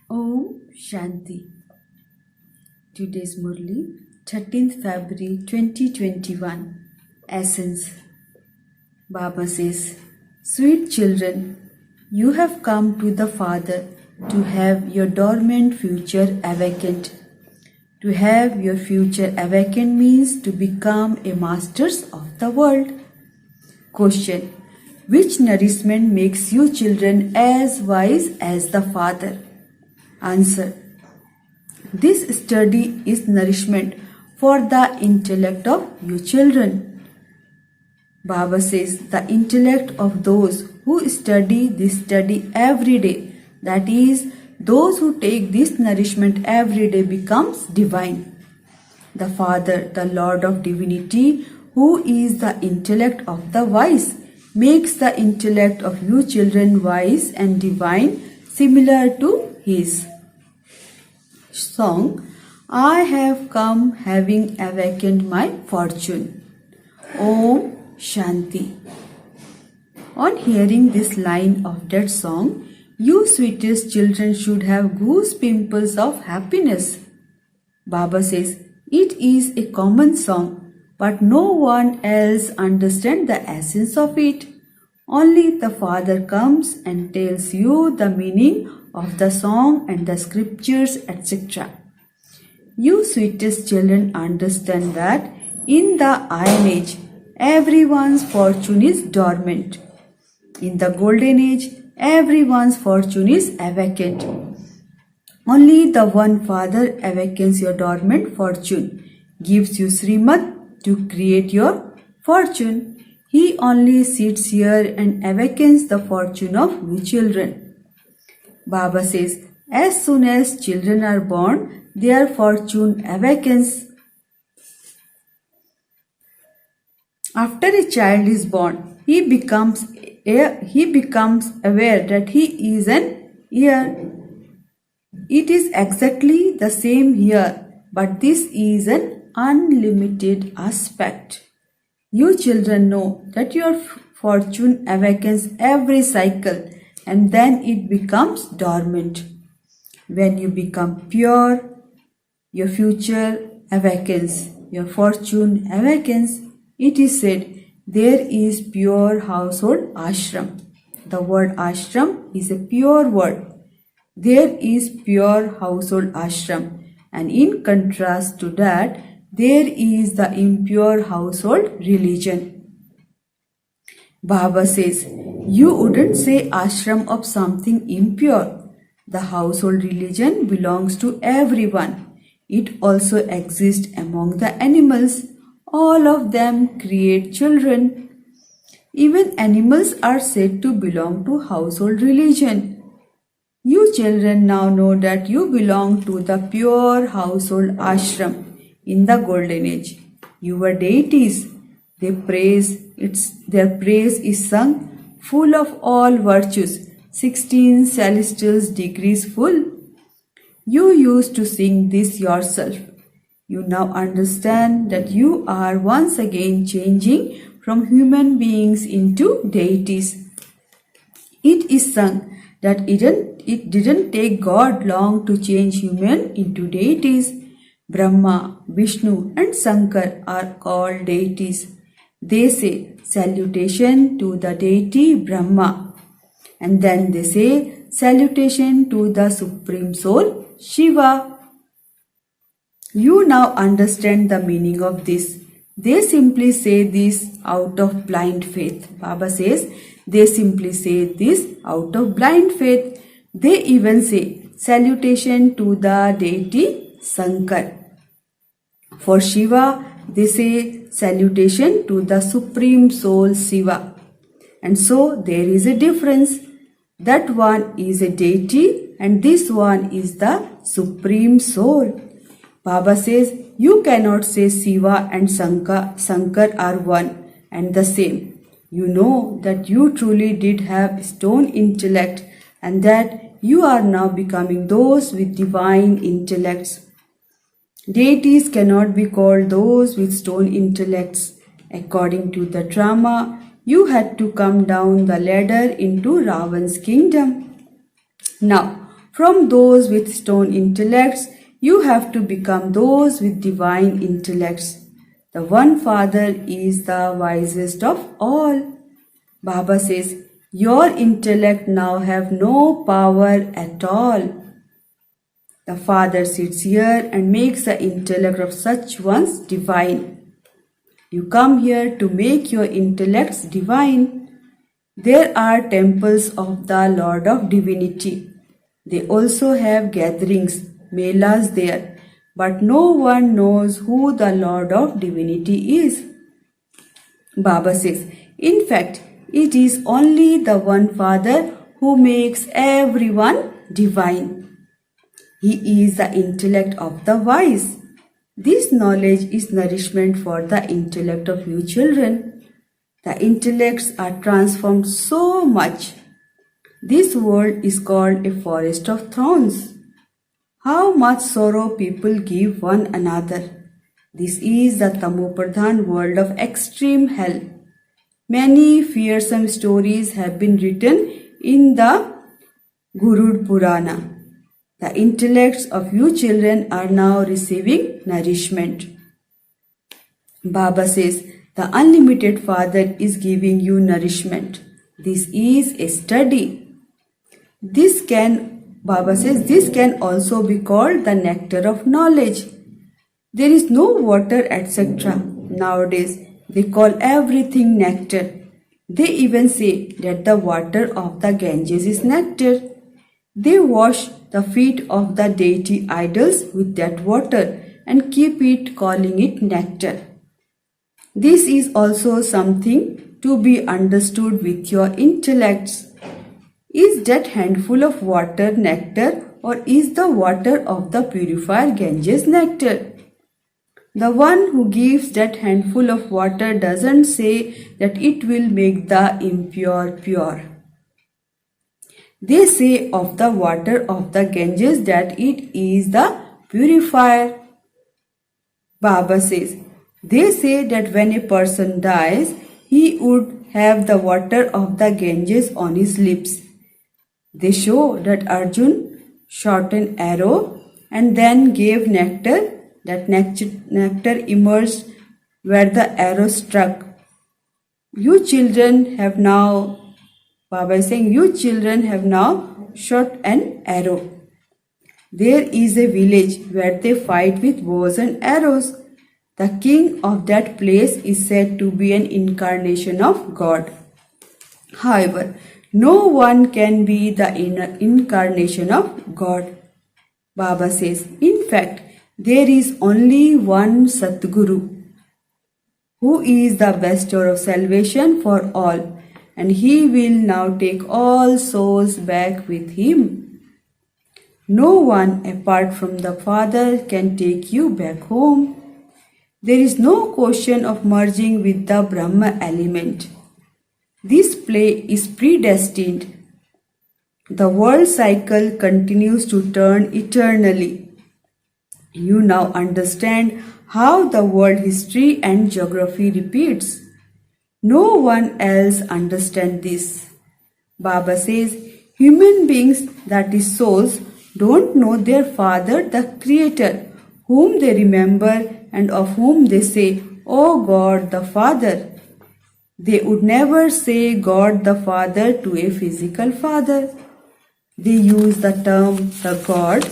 Om Shanti. Today's Murli, 13th February 2021. Essence. Baba says, Sweet children, you have come to the Father to have your dormant future awakened. To have your future awakened means to become a masters of the world. Question. Which nourishment makes you children as wise as the Father? Answer. This study is nourishment for the intellect of you children. Baba says the intellect of those who study this study every day, that is, those who take this nourishment every day, becomes divine. The Father, the Lord of Divinity, who is the intellect of the wise, makes the intellect of you children wise and divine, similar to his. Song. I have come having awakened my fortune. Om Shanti. On hearing this line of that song, you sweetest children should have goose pimples of happiness. Baba says it is a common song, but no one else understands the essence of it. Only the Father comes and tells you the meaning of the song and the scriptures, etc. You sweetest children understand that in the Iron Age, everyone's fortune is dormant. In the Golden Age, everyone's fortune is awakened. Only the one Father awakens your dormant fortune, gives you Srimad to create your fortune. He only sits here and awakens the fortune of you children. Baba says, as soon as children are born, their fortune awakens. After a child is born, he becomes aware that he is an heir. It is exactly the same here, but this is an unlimited aspect. You children know that your fortune awakens every cycle and then it becomes dormant. When you become pure, your future awakens, your fortune awakens. It is said, there is pure household ashram. The word ashram is a pure word. There is pure household ashram, and in contrast to that, there is the impure household religion. Baba says, you wouldn't say ashram of something impure. The household religion belongs to everyone. It also exists among the animals. All of them create children. Even animals are said to belong to household religion. You children now know that you belong to the pure household ashram in the Golden Age. You were deities. Their praise is sung, full of all virtues, 16 celestial degrees full. You used to sing this yourself. You now understand that you are once again changing from human beings into deities. It is sung that it didn't take God long to change human into deities. Brahma, Vishnu and Shankar are called deities. They say salutation to the deity Brahma, and then they say salutation to the Supreme Soul Shiva. You now understand the meaning of this. They simply say this out of blind faith. Baba says they simply say this out of blind faith. They even say salutation to the deity Shankar. For Shiva, they say salutation to the Supreme Soul Shiva. And so there is a difference. That one is a deity and this one is the Supreme Soul. Baba says you cannot say Shiva and Shankar are one and the same. You know that you truly did have stone intellect and that you are now becoming those with divine intellects. Deities cannot be called those with stone intellects. According to the drama, you had to come down the ladder into Ravan's kingdom. Now, From those with stone intellects, you have to become those with divine intellects. The one Father is the wisest of all. Baba says, your intellect now have no power at all. The Father sits here and makes the intellect of such ones divine. You come here to make your intellects divine. There are temples of the Lord of Divinity. They also have gatherings, melas there, but no one knows who the Lord of Divinity is. Baba says, in fact, it is only the one Father who makes everyone divine. He is the intellect of the wise. This knowledge is nourishment for the intellect of you children. The intellects are transformed so much. This world is called a forest of thorns. How much sorrow people give one another. This is the Tamopradhan world of extreme hell. Many fearsome stories have been written in the Gurud Purana. The intellects of you children are now receiving nourishment. Baba says, the unlimited Father is giving you nourishment. This is a study. Baba says, this can also be called the nectar of knowledge. There is no water, etc. Nowadays, they call everything nectar. They even say that the water of the Ganges is nectar. They wash the feet of the deity idols with that water and keep it calling it nectar. This is also something to be understood with your intellects. Is that handful of water nectar, or is the water of the purifier Ganges nectar? The one who gives that handful of water doesn't say that it will make the impure pure. They say of the water of the Ganges that it is the purifier. Baba says, they say that when a person dies, he would have the water of the Ganges on his lips. They show that Arjun shot an arrow and then gave nectar. That nectar emerged where the arrow struck. You children have now, Baba is saying, you children have now shot an arrow. There is a village where they fight with bows and arrows. The king of that place is said to be an incarnation of God. However, no one can be the incarnation of God. Baba says, in fact, there is only one Satguru, who is the bestower of salvation for all, and he will now take all souls back with him. No one apart from the Father can take you back home. There is no question of merging with the Brahma element. This play is predestined. The world cycle continues to turn eternally. You now understand how the world history and geography repeats. No one else understands this. Baba says, human beings, that is souls, don't know their Father, the Creator, whom they remember and of whom they say, "O God the Father." They would never say God the Father to a physical father. They use the term the God.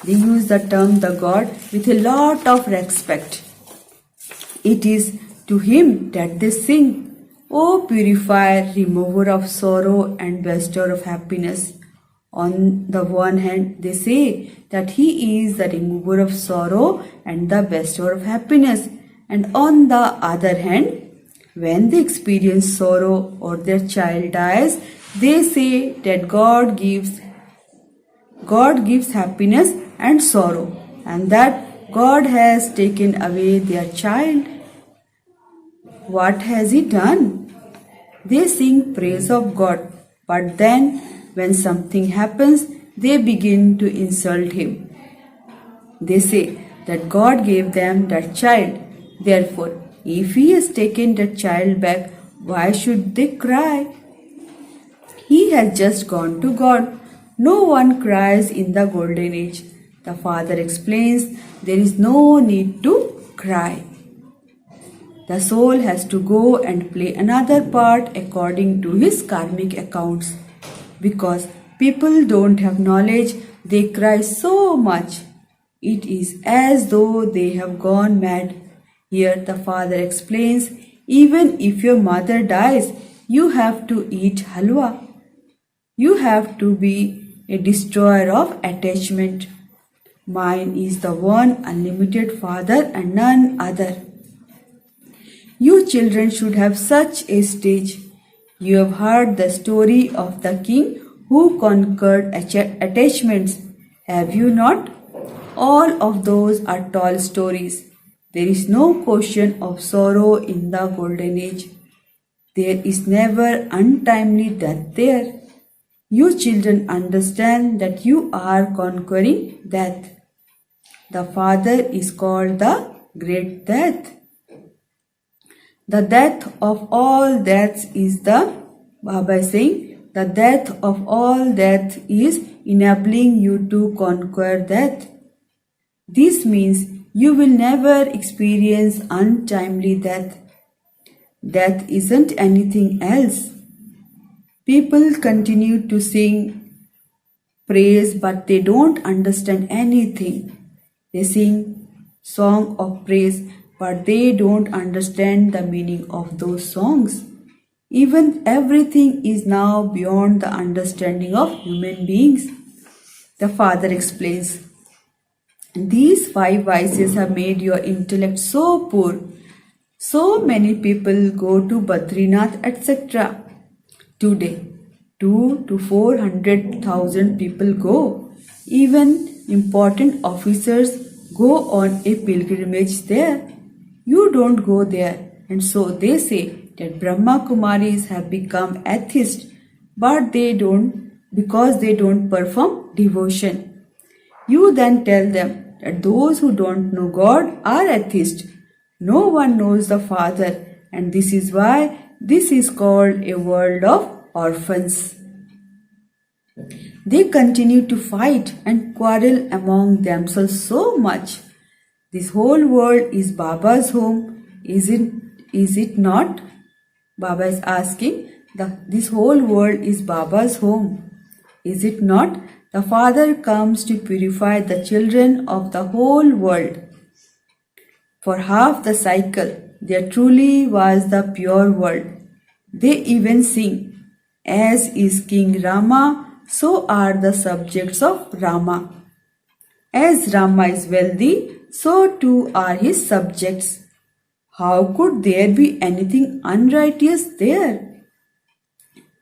They use the term the God with a lot of respect. It is to him that they sing, "O purifier, remover of sorrow and bestower of happiness." On the one hand, they say that he is the remover of sorrow and the bestower of happiness. And on the other hand, when they experience sorrow or their child dies, they say that God gives happiness and sorrow, and that God has taken away their child. What has he done? They sing praise of God, but then when something happens, they begin to insult him. They say that God gave them that child. Therefore, if he has taken that child back, why should they cry? He has just gone to God. No one cries in the golden age. The father explains there is no need to cry. The soul has to go and play another part according to his karmic accounts. Because people don't have knowledge, they cry so much. It is as though they have gone mad. Here the father explains, even if your mother dies, you have to eat halwa. You have to be a destroyer of attachment. Mine is the one unlimited Father and none other. You children should have such a stage. You have heard the story of the king who conquered attachments. Have you not? All of those are tall stories. There is no question of sorrow in the golden age. There is never untimely death there. You children understand that you are conquering death. The Father is called the Great Death. The death of all deaths is Baba is saying, the death of all death is enabling you to conquer death. This means you will never experience untimely death. Death isn't anything else. People continue to sing praise, but they don't understand anything. They sing song of praise, but they don't understand the meaning of those songs. Even everything is now beyond the understanding of human beings. The Father explains, these 5 vices have made your intellect so poor. So many people go to Badrinath, etc. Today, 2 to 400,000 people go. Even important officers go on a pilgrimage there. You don't go there, and so they say that Brahma Kumaris have become atheists, but they don't because they don't perform devotion. You then tell them that those who don't know God are atheists. No one knows the Father, and this is why this is called a world of orphans. They continue to fight and quarrel among themselves so much. This whole world is Baba's home, is it not? Baba is asking, this whole world is Baba's home. Is it not? The Father comes to purify the children of the whole world. For half the cycle, there truly was the pure world. They even sing, as is King Rama, so are the subjects of Rama. As Rama is wealthy, so too are his subjects. How could there be anything unrighteous there?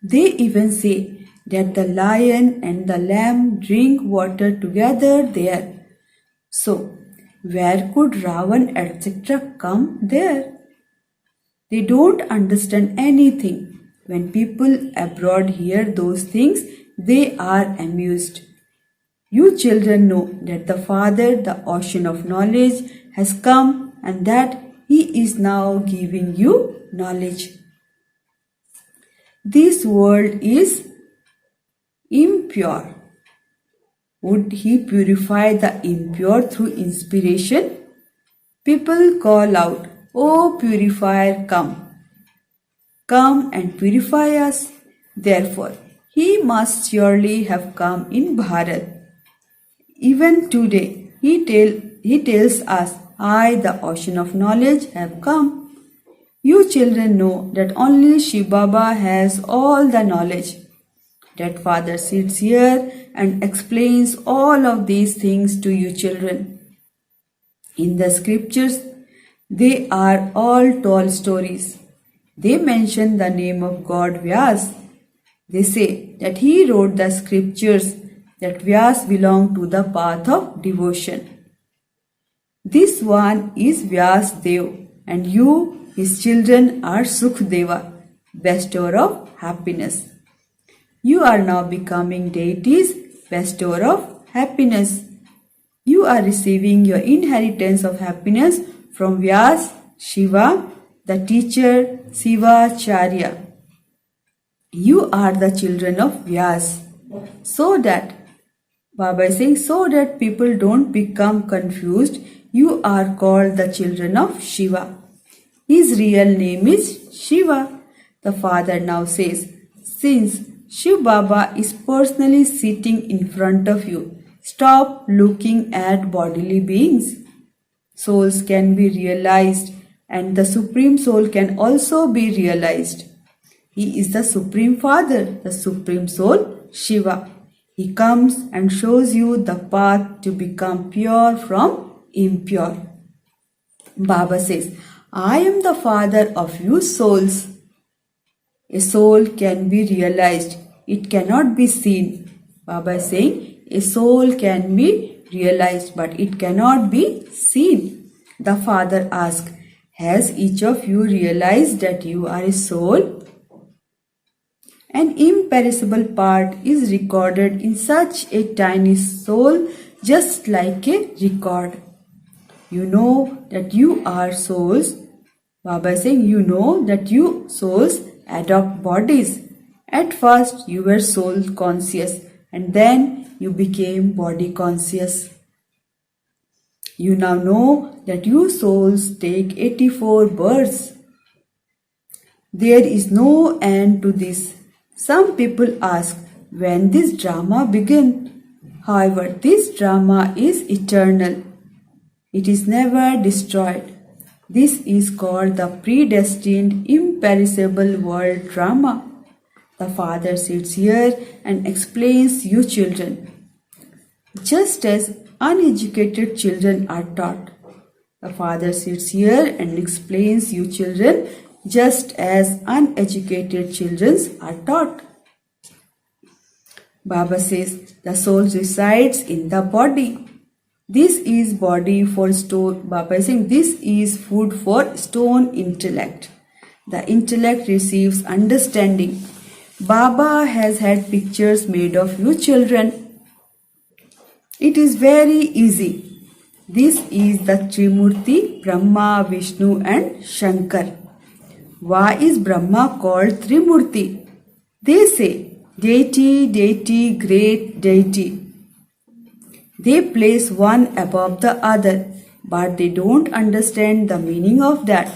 They even say that the lion and the lamb drink water together there. So, where could Ravan etc. come there? They don't understand anything. When people abroad hear those things, they are amused. You children know that the Father, the ocean of knowledge, has come and that He is now giving you knowledge. This world is impure. Would He purify the impure through inspiration? People call out, "O purifier, come. Come and purify us." Therefore, He must surely have come in Bharat. Even today, He tells us, I, the ocean of knowledge, have come. You children know that only Shiv Baba has all the knowledge. That Father sits here and explains all of these things to you children. In the scriptures, they are all tall stories. They mention the name of God Vyas. They say that he wrote the scriptures, that Vyas belong to the path of devotion. This one is Vyas Dev, and you, his children, are Sukhdeva, bestower of happiness. You are now becoming deities, bestower of happiness. You are receiving your inheritance of happiness from Vyas, Shiva, the teacher, Sivacharya. You are the children of Vyas. so that Baba is saying, so that people don't become confused, you are called the children of Shiva. His real name is Shiva. The father now says, since Shiv Baba is personally sitting in front of you, stop looking at bodily beings. Souls can be realized, and the Supreme Soul can also be realized. He is the Supreme Father, the Supreme Soul, Shiva. He comes and shows you the path to become pure from impure. Baba says, I am the father of you souls. A soul can be realized. It cannot be seen. Baba is saying, a soul can be realized, but it cannot be seen. The father asks, has each of you realized that you are a soul? An imperishable part is recorded in such a tiny soul, just like a record. You know that you are souls. Baba is saying, you know that you souls adopt bodies. At first you were soul conscious, and then you became body conscious. You now know that you souls take 84 births. There is no end to this. Some people ask when this drama began. However, this drama is eternal. It is never destroyed. This is called the predestined imperishable world drama. The father sits here and explains you children, just as uneducated children are taught. The father sits here and explains you children, just as uneducated children are taught. Baba says the soul resides in the body. This is body for stone. Baba is saying this is food for stone intellect. The intellect receives understanding. Baba has had pictures made of you children. It is very easy. This is the Trimurti, Brahma, Vishnu and Shankar. Why is Brahma called Trimurti? They say deity, deity, great deity. They place one above the other, but they don't understand the meaning of that.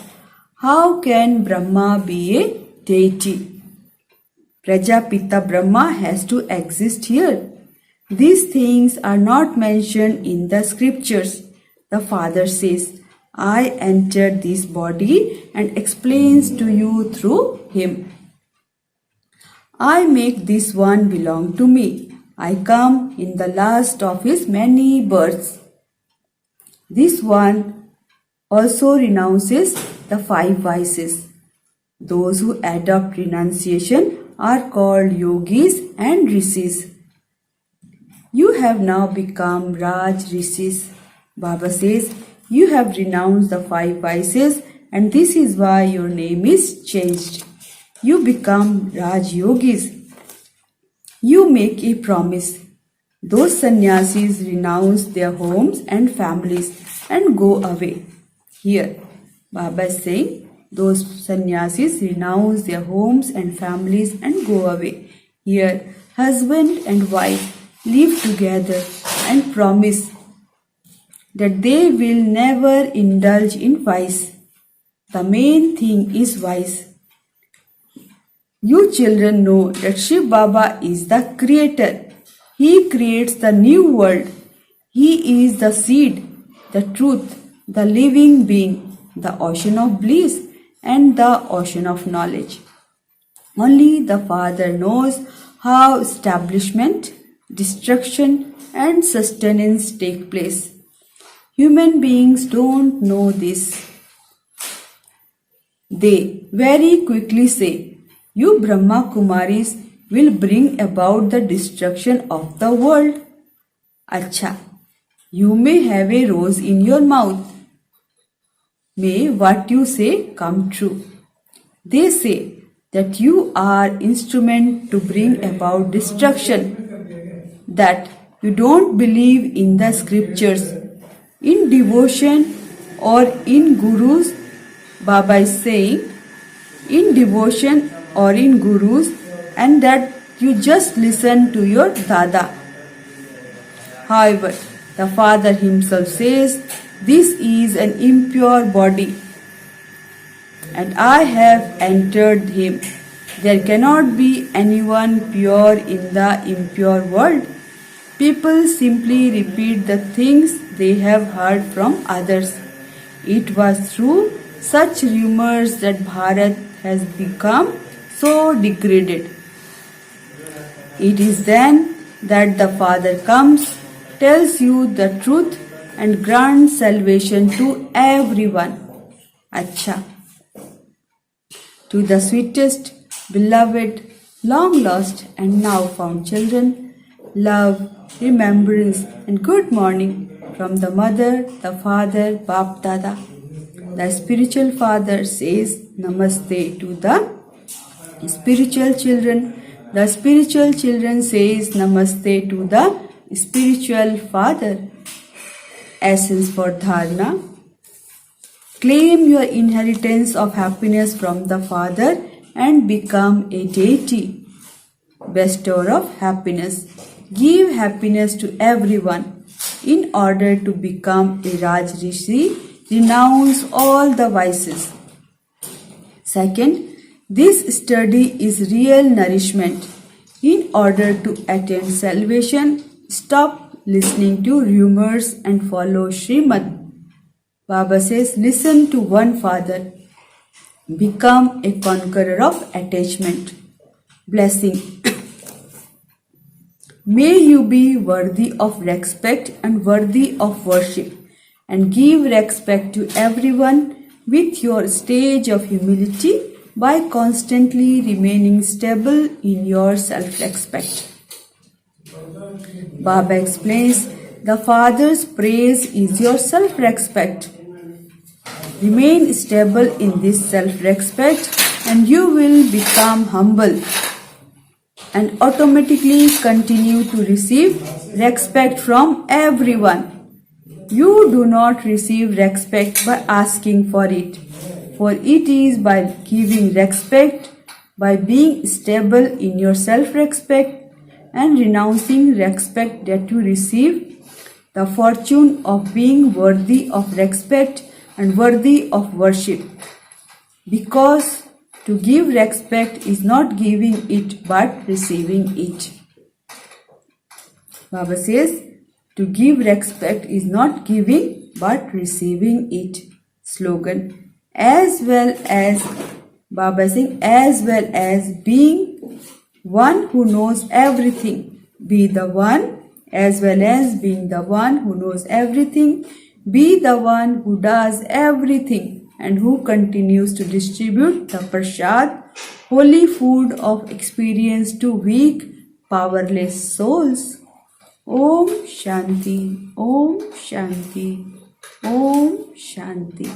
How can Brahma be a deity? Prajapita Brahma has to exist here. These things are not mentioned in the scriptures. The father says, I entered this body and explains to you through him. I make this one belong to me. I come in the last of his many births. This one also renounces the 5 vices. Those who adopt renunciation are called yogis and rishis. You have now become Raj Rishis. Baba says, you have renounced the 5 vices and this is why your name is changed. You become Raj Yogis. You make a promise. Those sannyasis renounce their homes and families and go away. Here, Baba is saying, those sannyasis renounce their homes and families and go away. Here, husband and wife live together and promise that they will never indulge in vice. The main thing is vice. You children know that Shiv Baba is the creator. He creates the new world. He is the seed, the truth, the living being, the ocean of bliss and the ocean of knowledge. Only the Father knows how establishment, destruction and sustenance take place. Human beings don't know this. They very quickly say, you Brahma Kumaris will bring about the destruction of the world. Acha, you may have a rose in your mouth. May what you say come true. They say that you are instrument to bring about destruction, that you don't believe in the scriptures, in devotion or in gurus. Baba is saying, in devotion or in gurus, and that You just listen to your Dada. However, the father himself says, this is an impure body, and I have entered him. There cannot be anyone pure in the impure world. People simply repeat the things they have heard from others. It was through such rumors that Bharat has become so degraded. It is then that the Father comes, tells you the truth, and grants salvation to everyone. Acha. To the sweetest, beloved, long lost and now found children, love, remembrance and good morning from the mother, the father, Bap Dada. The spiritual father says Namaste to the spiritual children. The spiritual children says Namaste to the spiritual father. Essence for Dharana. Claim your inheritance of happiness from the Father and become a deity, bestower of happiness. Give happiness to everyone. In order to become a Raj Rishi, renounce all the vices. Second, this study is real nourishment. In order to attain salvation, stop listening to rumors and follow Srimad. Baba says, listen to one Father. Become a conqueror of attachment. Blessing. May you be worthy of respect and worthy of worship, and give respect to everyone with your stage of humility by constantly remaining stable in your self-respect. Baba explains, the Father's praise is your self-respect. Remain stable in this self-respect and you will become humble and automatically continue to receive respect from everyone. You do not receive respect by asking for it, for it is by giving respect, by being stable in your self-respect and renouncing respect that you receive the fortune of being worthy of respect and worthy of worship. Because to give respect is not giving it but receiving it. Baba says, to give respect is not giving but receiving it. Slogan. As well as, Baba saying, as well as being one who knows everything. Be the one, as well as being the one who knows everything. Be the one who does everything and who continues to distribute the prasad, holy food of experience to weak, powerless souls. Om Shanti, Om Shanti, Om Shanti.